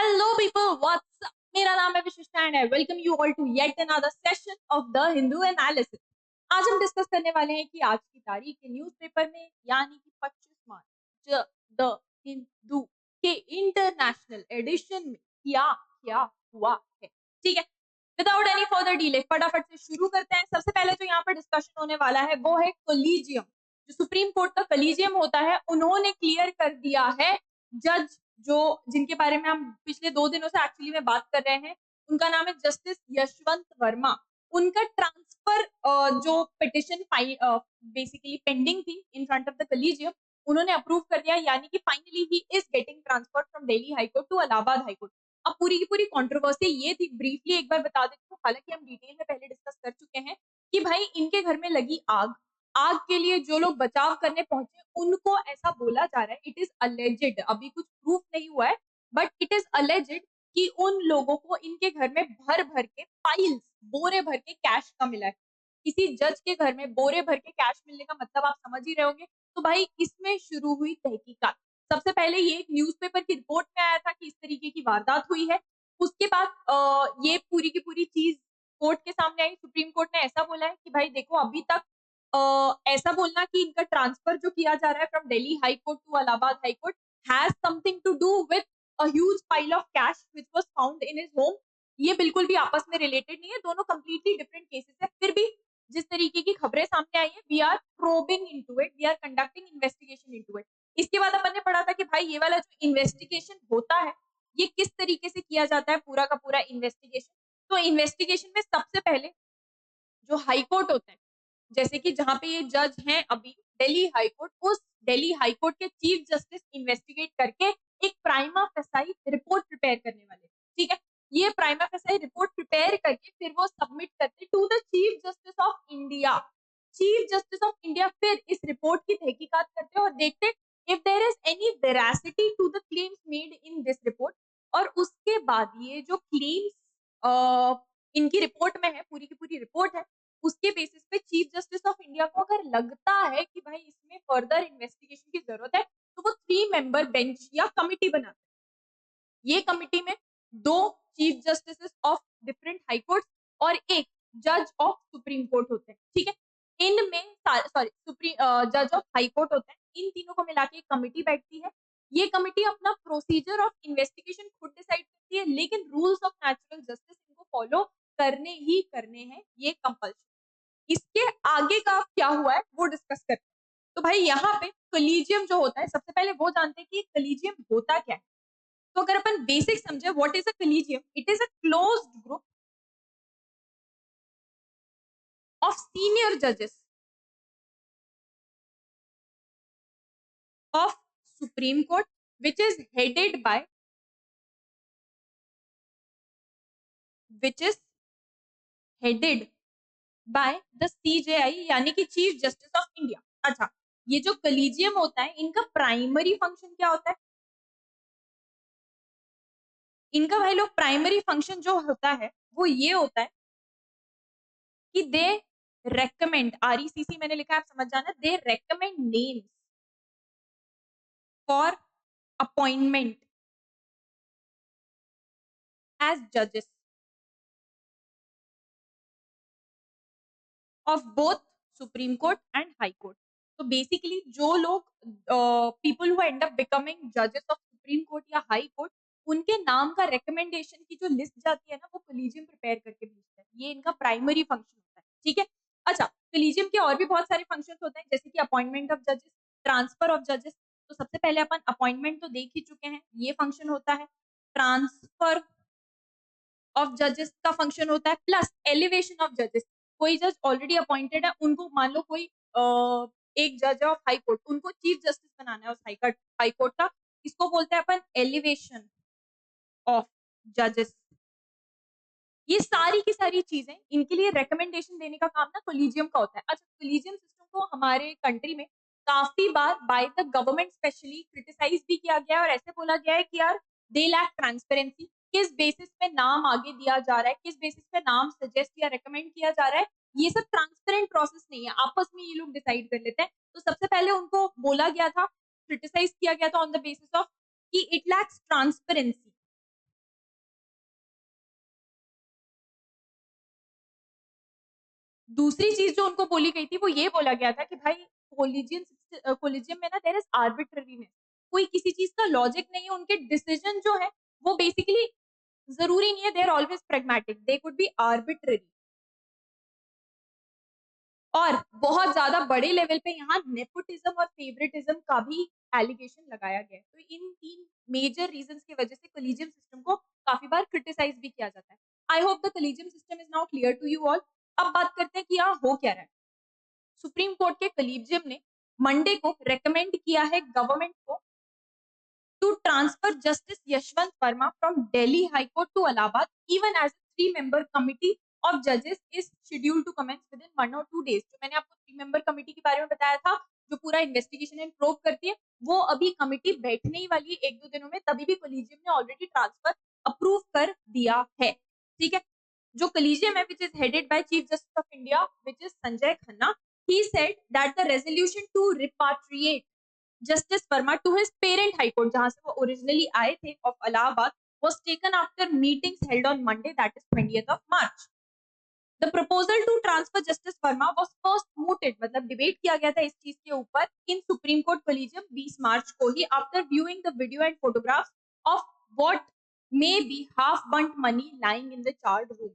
Hello people, what's up. मेरा नाम है Vishishta and I welcome you all to yet another session of the Hindu analysis. आज हम discuss करने वाले हैं कि आज की तारीख के न्यूज़पेपर में यानी कि 25 मार्च द हिंदू के इंटरनेशनल एडिशन में क्या क्या हुआ है। ठीक है, विदाउट एनी फर्दर डिले फटाफट से शुरू करते हैं। सबसे पहले जो यहाँ पर डिस्कशन होने वाला है वो है कोलिजियम। जो सुप्रीम कोर्ट का कोलिजियम होता है, उन्होंने क्लियर कर दिया है जज जो जिनके बारे में हम पिछले 2 दिनों से एक्चुअली में बात कर रहे हैं, उनका नाम है जस्टिस यशवंत वर्मा। उनका ट्रांसफर जो पिटिशन बेसिकली पेंडिंग थी in front of the collegium, उन्होंने अप्रूव कर दिया, यानी कि finally he is getting transfer from Delhi high court to Allahabad high court. अब पूरी की पूरी कंट्रोवर्सी ये थी, ब्रीफली एक बार बता देती हूँ, हालांकि हम डिटेल में पहले डिस्कस कर चुके हैं कि भाई इनके घर में लगी आग, आग के लिए जो लोग बचाव करने पहुंचे उनको ऐसा बोला जा रहा है, इट इज अलेजेड, अभी कुछ प्रूफ नहीं हुआ है बट इट इज अलेजेड कि उन लोगों को इनके घर में भर भर के फाइल्स, बोरे भर के कैश का मिला है। किसी जज के घर में बोरे भर के कैश मिलने का मतलब आप समझ ही रहे होंगे। तो भाई इसमें शुरू हुई तहकीकात। सबसे पहले ये एक न्यूज़पेपर की रिपोर्ट में आया था कि इस तरीके की वारदात हुई है। उसके बाद ये पूरी की पूरी चीज कोर्ट के सामने आई। सुप्रीम कोर्ट ने ऐसा बोला है कि भाई देखो, अभी तक ऐसा बोलना कि इनका ट्रांसफर जो किया जा रहा है from Delhi high court to Allahabad high court has something to do with a huge pile of cash which was found in his home, ये बिल्कुल भी आपस में रिलेटेड नहीं है, दोनों कंप्लीटली डिफरेंट केसेस है। फिर भी जिस तरीके की खबरें सामने आई है, we are probing into it, we are conducting investigation into it. इसके बाद अपन ने पढ़ा था कि भाई ये वाला जो इन्वेस्टिगेशन होता है ये किस तरीके से किया जाता है, पूरा का पूरा इन्वेस्टिगेशन। तो इन्वेस्टिगेशन में सबसे पहले जो हाई कोर्ट होते हैं, जैसे कि जहाँ पे ये जज हैं अभी दिल्ली हाई कोर्ट, उस दिल्ली हाई कोर्ट के चीफ जस्टिस इन्वेस्टिगेट करके एक प्राइमा फेसाई रिपोर्ट प्रिपेयर करने वाले। ठीक है, ये प्राइमा फेसाई रिपोर्ट प्रिपेयर करके फिर वो सबमिट करते to the chief justice of India. Chief justice of India फिर इस रिपोर्ट की तहकीकात करते और देखते if there is any veracity to the claims made in this report. और उसके बाद ये जो क्लेम्स इनकी रिपोर्ट में है, पूरी की पूरी रिपोर्ट है, उसके बेसिस पे चीफ जस्टिस ऑफ इंडिया को अगर लगता है कि भाई इसमें फर्दर इन्वेस्टिगेशन की जरूरत है, तो वो 3 मेंबर बेंच या कमिटी बनाते हैं। ये कमिटी में 2 chief justice of different high court और एक जज ऑफ सुप्रीम कोर्ट होते हैं। ठीक है, इनमें सॉरी सुप्रीम जज ऑफ हाई कोर्ट होते हैं। इन तीनों को मिला के एक कमिटी बैठती है। ये कमिटी अपना प्रोसीजर ऑफ इन्वेस्टिगेशन खुद डिसाइड करती है, लेकिन रूल्स ऑफ नेचुरल जस्टिस इनको फॉलो करने ही करने हैं, ये कंपल्शन। इसके आगे का क्या हुआ है वो डिस्कस करते हैं। तो भाई यहाँ पे कोलिजियम जो होता है, सबसे पहले वो जानते हैं कि कोलिजियम होता क्या है। तो अगर अपन बेसिक समझे what is a collegium, it is a closed group of senior जजेस of Supreme Court which is headed by which is headed by the CJI यानी कि चीफ जस्टिस ऑफ इंडिया। अच्छा, ये जो कोलिजियम होता है इनका प्राइमरी फंक्शन क्या होता है? इनका भाई लोग प्राइमरी फंक्शन जो होता है वो ये होता है कि दे रेकमेंड, RECC मैंने लिखा है, आप समझ जाना, they recommend names for appointment as जजेस of both Supreme Court and High Court. तो बेसिकली जो लोग people who end up becoming जजेस ऑफ सुप्रीम कोर्ट या हाई कोर्ट, उनके नाम का रिकमेंडेशन की जो लिस्ट जाती है ना, वो कोलिजियम प्रिपेयर करके भेजता है। ये इनका प्राइमरी फंक्शन होता है। ठीक है, अच्छा, कोलिजियम के और भी बहुत सारे फंक्शन होते हैं, जैसे कि अपॉइंटमेंट ऑफ जजेस, ट्रांसफर ऑफ जजेस। तो सबसे पहले अपन अपॉइंटमेंट तो देख ही चुके हैं, ये फंक्शन होता है। ट्रांसफर ऑफ जजेस का फंक्शन होता है, प्लस एलिवेशन ऑफ जजेस। कोई जज ऑलरेडी अपॉइंटेड है, उनको मान लो कोई एक जज ऑफ हाई कोर्ट, उनको चीफ जस्टिस बनाना है उस हाई कोर्ट का, इसको बोलते हैं अपन एलिवेशन ऑफ जजेस। ये सारी की सारी चीजें, इनके लिए रिकमेंडेशन देने का काम ना कोलिजियम का होता है। अच्छा, कोलिजियम सिस्टम को हमारे कंट्री में काफी बार by the government specially criticise भी किया गया है और ऐसे बोला गया है कि यार दे लैक ट्रांसपेरेंसी। किस बेसिस पे नाम आगे दिया जा रहा है, किस बेसिस पे नाम सजेस्ट या रेकमेंड किया जा रहा है, ये सब ट्रांसपेरेंट प्रोसेस नहीं है, आपस में ये लोग डिसाइड कर लेते हैं। तो सबसे पहले उनको बोला गया था, क्रिटिसाइज किया गया था ऑन द बेसिस ऑफ कि इट लैक्स ट्रांसपेरेंसी। दूसरी चीज जो उनको बोली गई थी वो ये बोला गया था कि भाई कोलिजियम में ना देयर इज आर्बिट्ररीनेस, कोई किसी चीज का लॉजिक नहीं है, उनके डिसीजन जो है वो बेसिकली जरूरी नहीं है, they are always pragmatic, they could be arbitrary. और बहुत ज्यादा बड़े लेवल पे यहाँ नेपोटिज्म और फेवरेटिज्म का भी एलिगेशन लगाया गया है। तो इन तीन मेजर रीजंस की वजह से कॉलेजियम सिस्टम को काफी बार क्रिटिसाइज भी किया जाता है। I hope the collegium system is now clear to you all. अब बात करते हैं कि यहाँ हो क्या रहा है। सुप्रीम कोर्ट के कॉलेजियम ने मंडे को रेकमेंड किया है गवर्नमेंट को to transfer Justice Yashwant Verma from Delhi High Court to Allahabad, even as a three-member committee of judges is scheduled to commence within 1 or 2 days। जो मैंने आपको 3 member committee के बारे में बताया था, जो पूरा इन्वेस्टिगेशन एंड प्रोब करती है, वो अभी कमिटी बैठने ही वाली है 1-2 दिनों में, तभी भी कॉलेजियम ने ऑलरेडी ट्रांसफर अप्रूव कर दिया है। ठीक है, जो कॉलेजियम है which is headed by chief justice of India which is Sanjay Khanna, he said that the resolution to repatriate Justice Verma to his parent high court, जहां से वो ओरिजिनली आए थे, of Allahabad, was taken after meetings held on Monday, that is 20th of March। The proposal to transfer Justice Verma was first mooted, मतलब debate किया गया था इस चीज के ऊपर इन सुप्रीम कोर्ट कोलिजियम 20 मार्च को ही, after viewing the video and photographs of what may be half burnt money lying in the charred room.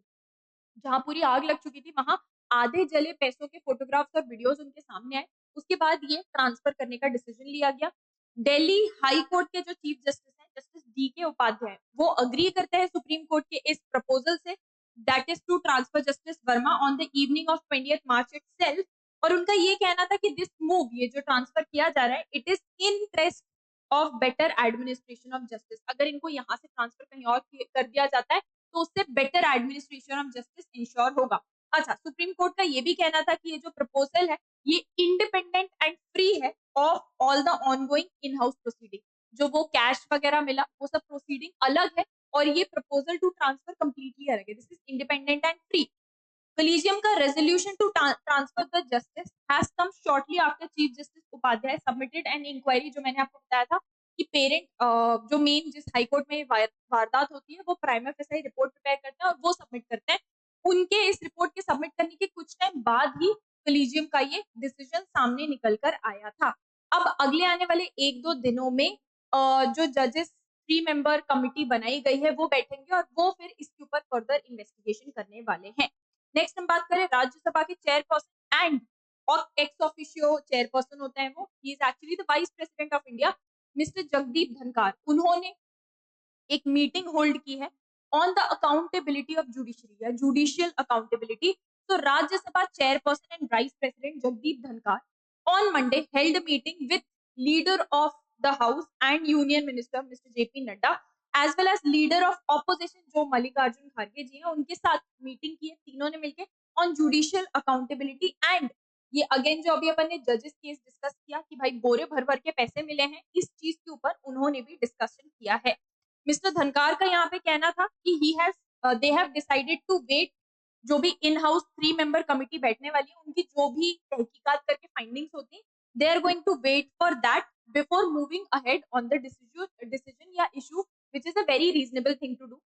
जहां पूरी आग लग चुकी थी, वहां आधे जले पैसों के फोटोग्राफ्स और वीडियोस उनके सामने आए। उसके बाद ये ट्रांसफर करने का डिसीजन लिया गया। दिल्ली हाई कोर्ट के जो चीफ जस्टिस हैं, जस्टिस डी के उपाध्याय, वो अग्री करते हैं सुप्रीम कोर्ट के इस प्रपोजल से, that is to transfer justice Verma on the evening of 20th March itself. और उनका ये कहना था कि दिस मूव, ये जो ट्रांसफर किया जा रहा है, it is interest of better administration of justice. अगर इनको यहाँ से ट्रांसफर कहीं और कर दिया जाता है तो उससे better administration of justice ensure होगा। अच्छा, सुप्रीम कोर्ट का ये भी कहना था कि ये जो प्रपोजल है ये इंडिपेंडेंट एंड फ्री है of all the ongoing in house proceeding. जो वो कैश वगैरह मिला वो सब प्रोसीडिंग अलग है, और ये प्रपोजल टू ट्रांसफर कंप्लीटली अलग है। This is independent and free. Collegium का resolution to transfer the justice has come shortly after Chief Justice Upadhyay submitted an inquiry, जो मैंने आपको बताया था कि पेरेंट जो मेन जिस हाई कोर्ट में वारदात होती है वो प्राइमा फेसाई रिपोर्ट प्रिपेयर करते हैं और वो सबमिट करते हैं। उनके इस रिपोर्ट के सबमिट करने के कुछ टाइम बाद ही कॉलेजियम का ये डिसीजन सामने निकल कर आया था। अब अगले आने वाले 1-2 दिनों में जो जजेस 3 मेंबर कमिटी बनाई गई है वो बैठेंगे और वो फिर इसके ऊपर फर्दर इन्वेस्टिगेशन करने वाले हैं। नेक्स्ट हम बात करें राज्यसभा के चेयरपर्सन एंड और एक्स ऑफिशियो चेयरपर्सन होते हैं वो, he is actually the vice president of India, mister Jagdeep Dhankhar. उन्होंने एक मीटिंग होल्ड की है on the accountability of judiciary या जुडिशियल अकाउंटेबिलिटी। तो Rajya Sabha chairperson and vice president Jagdeep Dhankhar on Monday held meeting with leader of the house and union minister mister JP Nadda as well as leader of opposition जो मल्लिकार्जुन खड़गे जी हैं, उनके साथ meeting की है तीनों ने मिलकर ऑन जुडिशियल अकाउंटेबिलिटी एंड ये अगेन जो अभी अपन ने जजेस केस डिस्कस किया कि भाई बोरे भर भर के पैसे मिले हैं, इस चीज के ऊपर उन्होंने भी डिस्कशन किया है। मिस्टर धनकार का यहाँ पे कहना था कि they have decided to wait, जो भी इन हाउस 3 मेंबर कमिटी बैठने वाली है उनकी जो भी तहकीकात करके फाइंडिंग्स होती they are going to wait for that before moving ahead on the decision या issue which is a very reasonable thing to do.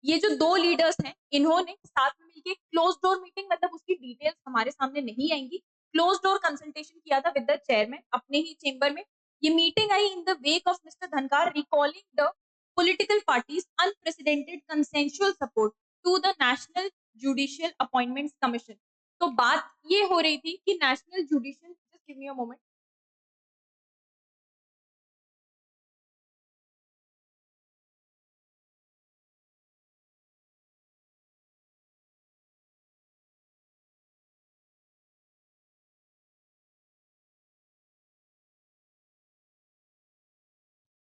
ये जो दो लीडर्स हैं इन्होंने साथ में मिलकर क्लोज डोर मीटिंग, मतलब उसकी डिटेल्स हमारे सामने नहीं आएंगी, क्लोज डोर कंसल्टेशन किया था विद द चेयरमैन अपने ही चेंबर में। ये मीटिंग आई in the wake of Mr Dhankhar recalling the political parties unprecedented consensual support to the National Judicial Appointments Commission। तो बात ये हो रही थी कि national judicial, just give me a moment,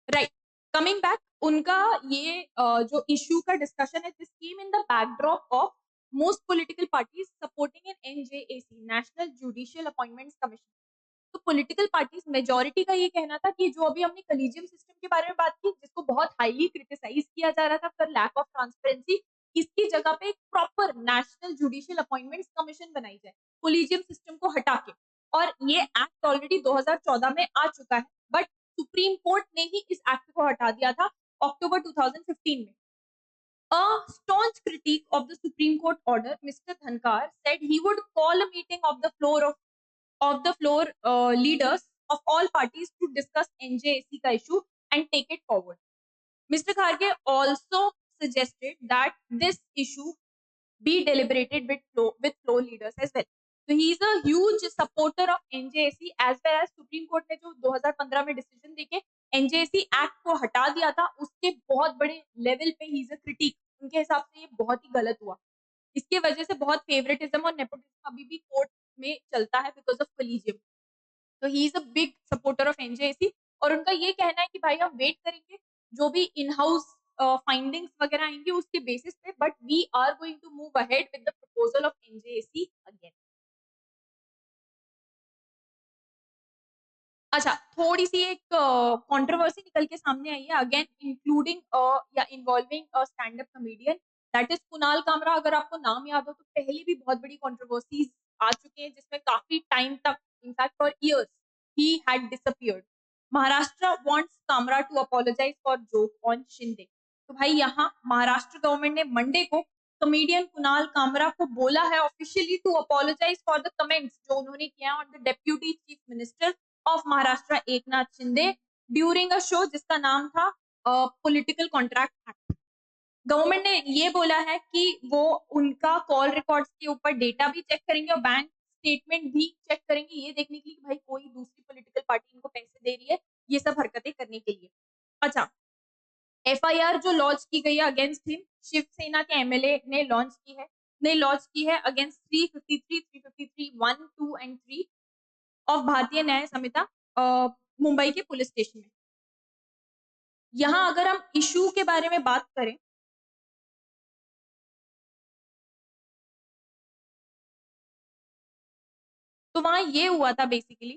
right, coming back, उनका ये जो इशू का डिस्कशन है, this came in the backdrop of most political parties supporting an NJAC national judicial appointments commission. तो पॉलिटिकल पार्टीज मेजोरिटी का ये कहना था कि जो अभी हमने कॉलेजियम सिस्टम के बारे में बात की जिसको बहुत हाईली क्रिटिसाइज किया जा रहा था फॉर लैक ऑफ ट्रांसपेरेंसी, इसकी जगह पे एक proper national judicial appointments commission बनाई जाए कॉलेजियम सिस्टम को हटा के। और ये एक्ट ऑलरेडी 2014 में आ चुका है, बट सुप्रीम कोर्ट ने ही इस एक्ट को हटा दिया था अक्टूबर 2015 में। A staunch critique of the Supreme Court order, Mr. Dhankar said he would call a meeting of the floor leaders of all parties to discuss NJAC का issue and take it forward. Mr. Kharge also suggested that this issue be deliberated with floor leaders as well. So he is a huge supporter of NJAC as well as Supreme Court ने जो 2015 में decision देके NJAC act को हटा दिया था, उसके बहुत बड़े लेवल पे ही इज अ क्रिटिक। उनके हिसाब से ये बहुत ही गलत हुआ। इसके वजह से बहुत फेवरेटिज्म और नेपोटिज्म अभी भी कोर्ट में चलता है बिकॉज ऑफ कोलिजियम। तो he is a big supporter of NJAC और उनका ये कहना है कि भाई हम वेट करेंगे जो भी इन हाउस फाइंडिंग्स वगैरह आएंगे उसके बेसिस पे, but we are going to move ahead with the proposal of NJAC again. अच्छा, थोड़ी सी एक कंट्रोवर्सी निकल के सामने आई है अगेन, इंक्लूडिंग या involving a stand up comedian, that is Kunal Kamra. अगर आपको नाम याद हो तो पहले भी बहुत बड़ी कंट्रोवर्सीज आ चुके हैं जिसमें काफी टाइम तक, in fact for years he had disappeared. Maharashtra wants Kamra to apologise for joke on Shinde. तो भाई यहाँ महाराष्ट्र गवर्नमेंट ने मंडे को कॉमेडियन कुणाल कामरा को बोला है officially to apologise for the comments जो उन्होंने किया on the deputy chief minister of Maharashtra Eknath Shinde during a show जिसका नाम था पॉलिटिकल कॉन्ट्रैक्ट एक्ट। गवर्नमेंट ने ये बोला है कि वो उनका कॉल रिकॉर्ड्स के ऊपर डेटा भी चेक करेंगे और बैंक स्टेटमेंट भी चेक करेंगे, ये देखने के लिए कि भाई कोई दूसरी पॉलिटिकल पार्टी इनको पैसे दे रही है ये सब हरकतें करने के लिए। अच्छा, एफआईआर जो लॉन्च की गई है अगेंस्ट हिम, शिवसेना के एमएलए ने लॉन्च की है अगेंस्ट 353, 353, 1, 2 एंड 3 ऑफ भारतीय न्याय संहिता मुंबई के पुलिस स्टेशन में। यहाँ अगर हम इशू के बारे में बात करें तो वहां ये हुआ था बेसिकली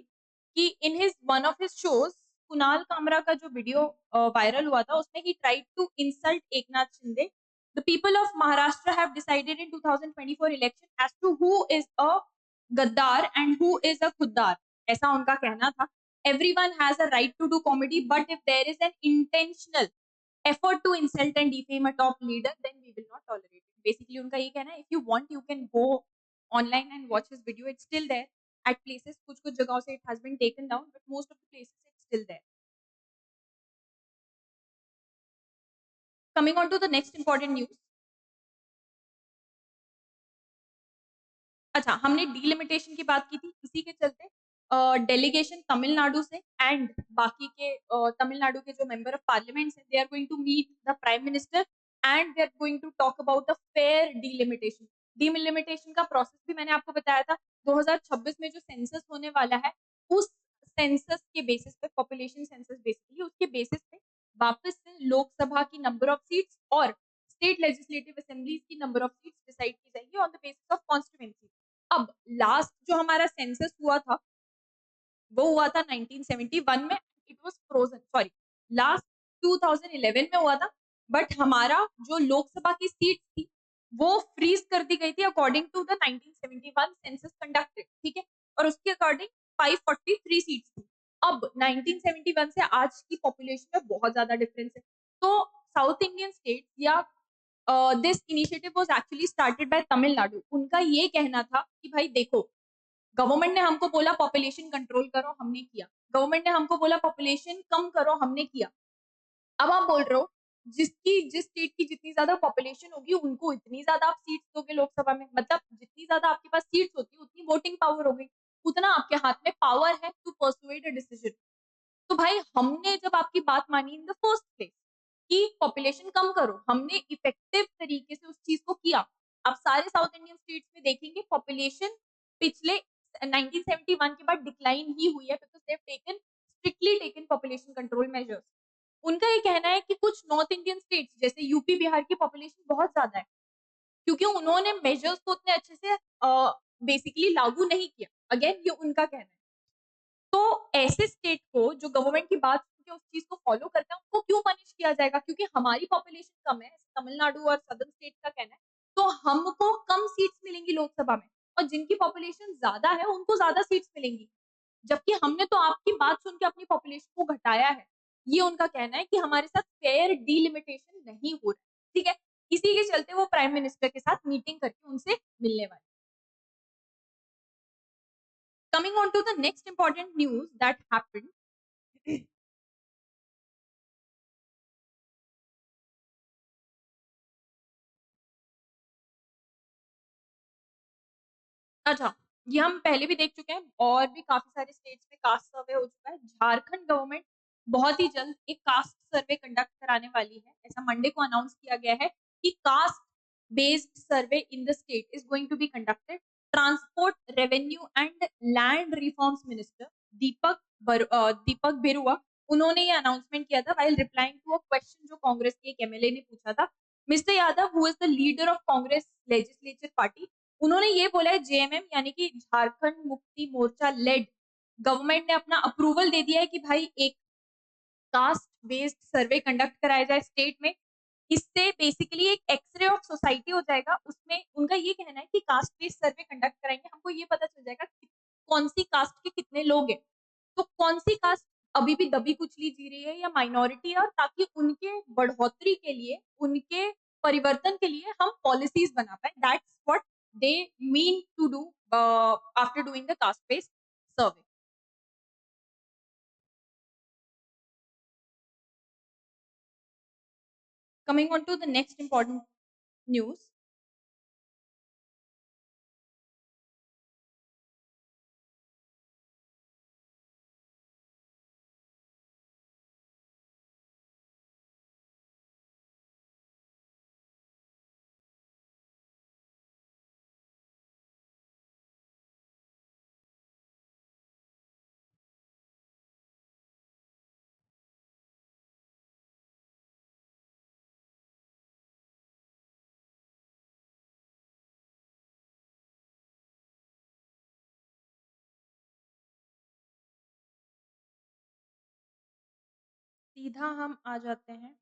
कि in his one of his shows Kunal Kamra का जो वीडियो वायरल हुआ था उसमें ही tried to insult Eknath Shinde. The people of Maharashtra have decided in 2024 election as to who is a गद्दार एंड हु इज अ खुद्दार, ऐसा उनका कहना था। Everyone has a right to do comedy but if there is an intentional effort to insult and defame a top leader then we will not tolerate it। basically उनका ये कहना है if you want you can go online and watch his video, it's still there at places, कुछ कुछ जगहों से it has been taken down but most of the places it's still there। coming on to the next important news। अच्छा, हमने delimitation की बात की थी, इसी के चलते डेलीगेशन तमिलनाडु से एंड बाकी के तमिलनाडु के जो मेंबर ऑफ पार्लियामेंट हैं, they are going to meet the prime minister and they are going to talk about the fair delimitation. Delimitation का प्रोसेस भी मैंने आपको बताया था, 2026 में जो सेंसस होने वाला है उस सेंसस के बेसिस पे, पॉपुलेशन सेंसस बेसिकली, उसके बेसिस पे वापस से लोकसभा की नंबर ऑफ सीट्स और स्टेट लेजिस्लेटिव असेंबलीज की नंबर ऑफ सीट्स डिसाइड की जाएगी on the basis of constituency. अब लास्ट जो हमारा सेंसस हुआ था वो हुआ था 1971 में, it was frozen, sorry last 2011 में हुआ था, बट हमारा जो लोकसभा की सीट थी वो फ्रीज कर दी गई थी according to the 1971 census conducted, ठीक है, और उसके अकॉर्डिंग 543 सीट्स थी। अब 1971 से आज की पॉपुलेशन में बहुत ज्यादा डिफरेंस है। तो साउथ इंडियन स्टेट या this initiative was actually started by Tamil Nadu. उनका ये कहना था कि भाई देखो, गवर्नमेंट ने हमको बोला पॉपुलेशन कंट्रोल करो, हमने किया। गवर्नमेंट ने हमको बोला पॉपुलेशन कम करो, हमने किया। अब आप बोल रहे हो जिस स्टेट की जितनी ज्यादा पॉपुलेशन होगी उनको इतनी ज्यादा आप सीट्स दोगे लोकसभा में, मतलब जितनी ज्यादा आपके पास सीट्स होती है उतनी वोटिंग पावर हो गई, उतना आपके हाथ में पावर है टू परसुएड अ डिसीजन। तो भाई हमने जब आपकी बात मानी इन द फर्स्ट प्लेस कि पॉपुलेशन कम करो, हमने इफेक्टिव तरीके से उस चीज को किया। आप सारे साउथ इंडियन स्टेट्स में देखेंगे पॉपुलेशन पिछले 1971 के बाद डिक्लाइन ही हुई है because they have taken strictly taken population control measures. उनका ये कहना है कि कुछ नॉर्थ इंडियन स्टेट्स जैसे यूपी बिहार की पॉपुलेशन बहुत ज्यादा है क्योंकि उन्होंने मेजर्स को उतने अच्छे से बेसिकली लागू नहीं किया। अगेन ये उनका कहना है। तो ऐसे स्टेट को जो गवर्नमेंट की बात सुन के उस चीज को फॉलो करता है उनको क्यों पनिश किया जाएगा, क्योंकि हमारी पॉपुलेशन कम है, तमिलनाडु और सदर्न स्टेट का कहना है, तो हमको कम सीट्स मिलेंगी लोकसभा में और जिनकी पॉपुलेशन ज्यादा है उनको ज्यादा सीट्स मिलेंगी, जबकि हमने तो आपकी बात सुन के अपनी पॉपुलेशन को घटाया है। ये उनका कहना है कि हमारे साथ फेयर डीलिमिटेशन नहीं हो रहा है, ठीक है। इसी के चलते वो प्राइम मिनिस्टर के साथ मीटिंग करके उनसे मिलने वाले। Coming on to the next important news that happened. अच्छा, ये हम पहले भी देख चुके हैं और भी काफ़ी सारे स्टेट्स में कास्ट सर्वे हो चुका है। झारखंड गवर्नमेंट बहुत ही जल्द एक कास्ट सर्वे कंडक्ट कराने वाली है। ऐसा मंडे को अनाउंस किया गया है कि caste based survey in the state is going to be conducted. Transport, revenue and land reforms minister Deepak Birua, उन्होंने ये अनाउंसमेंट किया था while replying to a question जो कांग्रेस के एक एमएलए ने पूछा था। Mister Yadav, who is the leader of Congress legislature party, उन्होंने ये बोला है जेएमएम यानी कि झारखंड मुक्ति मोर्चा लेड गवर्नमेंट ने अपना अप्रूवल दे दिया है कि भाई एक कास्ट बेस्ड सर्वे कंडक्ट कराया जाए स्टेट में। इससे बेसिकली एक एक्सरे ऑफ सोसाइटी हो जाएगा। उसमें उनका ये कहना है कि कास्ट बेस्ड सर्वे कंडक्ट कराएंगे, हमको ये पता चल जाएगा कि कौन सी कास्ट के कितने लोग हैं, तो कौन सी कास्ट अभी भी दबी कुचली जी रही है या माइनॉरिटी है, और ताकि उनके बढ़ोतरी के लिए, उनके परिवर्तन के लिए हम पॉलिसीज बना पाए। That's what they mean to do after doing the caste based survey. Coming on to the next important news. सीधा हम आ जाते हैं,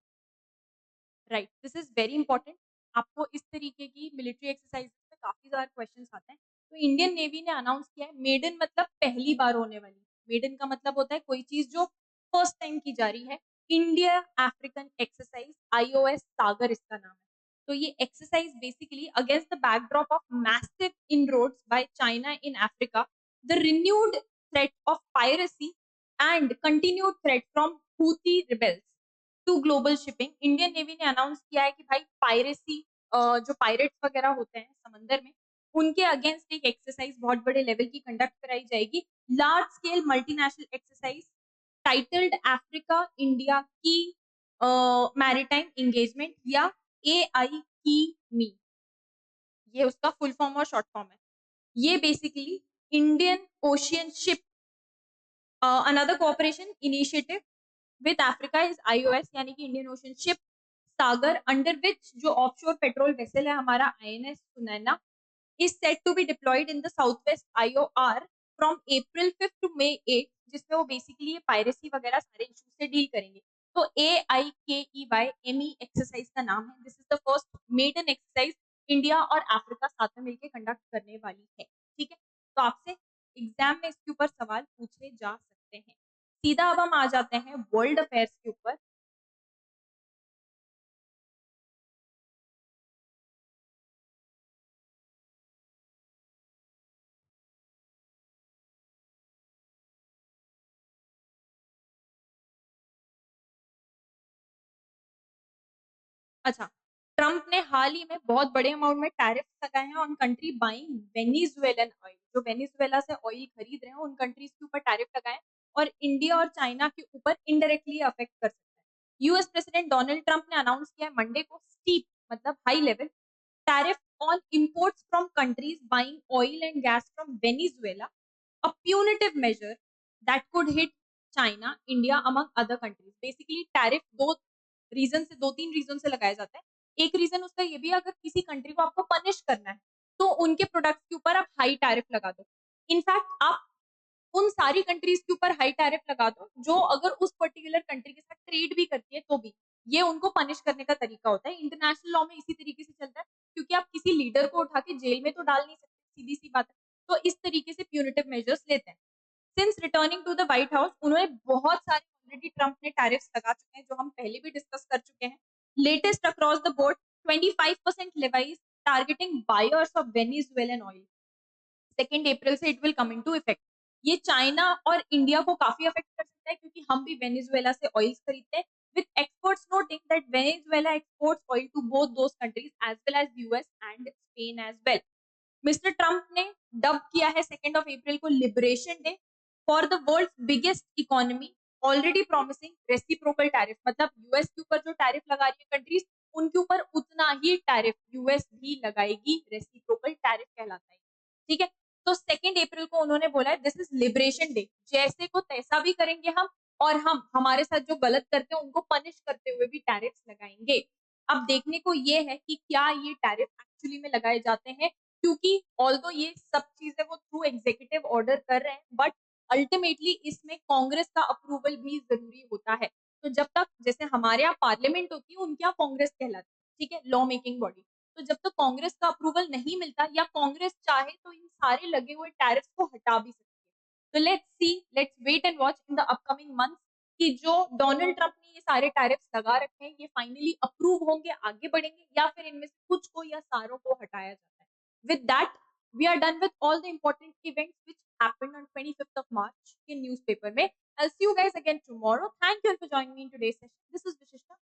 right, this is very important. आपको इस तरीके की मिलिट्री एक्सरसाइज में काफी ज्यादा क्वेश्चन आते हैं। तो इंडियन नेवी ने अनाउंस किया है, मेडन मतलब पहली बार होने वाली, मेडन का मतलब होता है कोई चीज जो फर्स्ट टाइम की जा रही है। India African exercise, IOS Sagar इसका नाम है। तो ये exercise basically against the backdrop of massive inroads by China in Africa, the renewed threat of piracy and continued threat from Houthi rebels to global shipping. Indian navy ने announce किया है कि भाई पायरेसी, जो पायरेट्स वगैरह होते हैं समंदर में, उनके अगेंस्ट एक एक्सरसाइज बहुत बड़े लेवल की कंडक्ट कराई जाएगी। Large scale multinational exercise titled Africa India की मैरीटाइम एंगेजमेंट या एआई की मी, ये उसका फुल फॉर्म और शॉर्ट फॉर्म है। ये basically Indian ocean ship another cooperation initiative with Africa is iOS यानी कि Indian ocean ship Sagar, under which जो ऑफशोर पेट्रोल वेसल है हमारा INS Sunaina, is set to be deployed in the southwest IOR from April 5th to May 8th, जिसमें वो basically ये piracy वगैरह सारे इश्यूज से डील करेंगे। तो AIKEYME एक्सरसाइज का नाम है। This is the first maiden exercise India और अफ्रीका साथ में मिलकर कंडक्ट करने वाली है। ठीक है, तो आपसे एग्जाम में इसके ऊपर सवाल पूछे जा सकते हैं। सीधा अब हम आ जाते हैं वर्ल्ड अफेयर्स के ऊपर। अच्छा, ट्रम्प ने हाल ही में बहुत बड़े अमाउंट में टैरिफ्स लगाए हैं on country buying Venezuelan oil. जो वेनेजुएला से ऑयल खरीद रहे हैं उन कंट्रीज के ऊपर टैरिफ लगाए हैं, और इंडिया और चाइना के ऊपर इनडायरेक्टली अफेक्ट कर सकता है। यूएस प्रेसिडेंट डोनाल्ड ट्रंप ने अनाउंस किया है मंडे को स्टीप मतलब high level tariff on imports from countries buying oil and gas from Venezuela, a punitive measure that could hit China, India among other countries। Basically tariff दो reason से, दो तीन reason से लगाया जाता है। एक रीजन उसका ये भी, अगर किसी कंट्री को आपको पनिश करना है तो उनके प्रोडक्ट्स के ऊपर आप हाई टैरिफ लगा दो। इनफैक्ट आप उन सारी कंट्रीज के ऊपर हाई टैरिफ लगा दो जो अगर उस पर्टिकुलर कंट्री के साथ ट्रेड भी करती है तो भी, ये उनको पनिश करने का तरीका होता है। इंटरनेशनल लॉ में इसी तरीके से चलता है, क्योंकि आप किसी लीडर को उठा के जेल में तो डाल नहीं सकते, सीधी सी बात है। तो इस तरीके से प्यूनिटिव मेजर्स लेते हैं। Since returning to the White House, उन्होंने बहुत सारे ऑलरेडी ट्रंप ने टैरिफ्स लगा चुके हैं जो हम पहले भी डिस्कस कर चुके हैं। Latest across the board 25% levies targeting buyers of Venezuelan oil. 2 अप्रैल से it will come into effect. ये चाइना और इंडिया को काफी अफेक्ट कर सकता है क्योंकि हम भी वेनेजुएला से ऑयल खरीदते हैं, with experts noting that Venezuela exports oil to both those countries as well as US and Spain as well. Mister Trump ने डब किया है 2 अप्रैल को liberation day for the world biggest economy, already promising reciprocal tariff, मतलब US के ऊपर जो tariff लगा रही है कंट्रीज, उनके ऊपर उतना ही टैरिफ यूएस भी लगाएगी, रेसिप्रोकल टैरिफ कहलाता है। ठीक है, तो 2 अप्रैल को उन्होंने बोला है दिस इज लिबरेशन डे, जैसे को तैसा भी करेंगे हम, और हम हमारे साथ जो गलत करते हैं उनको पनिश करते हुए भी टैरिफ लगाएंगे। अब देखने को ये है कि क्या ये टैरिफ एक्चुअली में लगाए जाते हैं, क्योंकि ऑल्दो ये सब चीजें वो थ्रू एग्जीक्यूटिव ऑर्डर कर रहे हैं, बट अल्टीमेटली इसमें कांग्रेस का अप्रूवल भी जरूरी होता है। तो जब तक जैसे हमारे यहाँ पार्लियामेंट होती है, उनके यहाँ कांग्रेस कहलाती है, ठीक है, लॉ मेकिंग बॉडी। तो जब तक कांग्रेस का अप्रूवल नहीं मिलता या कांग्रेस चाहे तो इन सारे लगे हुए टैरिफ को हटा भी सकती है। तो let's see, let's wait and watch in the upcoming month कि जो डोनाल्ड ट्रंप ने ये सारे टैरिफ्स लगा रखे हैं ये फाइनली अप्रूव होंगे, आगे बढ़ेंगे, या फिर इनमें से कुछ को या सारों को हटाया जाता है। With that, we are done with all the important events which happened on 25th of March in newspaper में. I'll see you guys again tomorrow. Thank you all for joining me in today's session. This is Vishishta.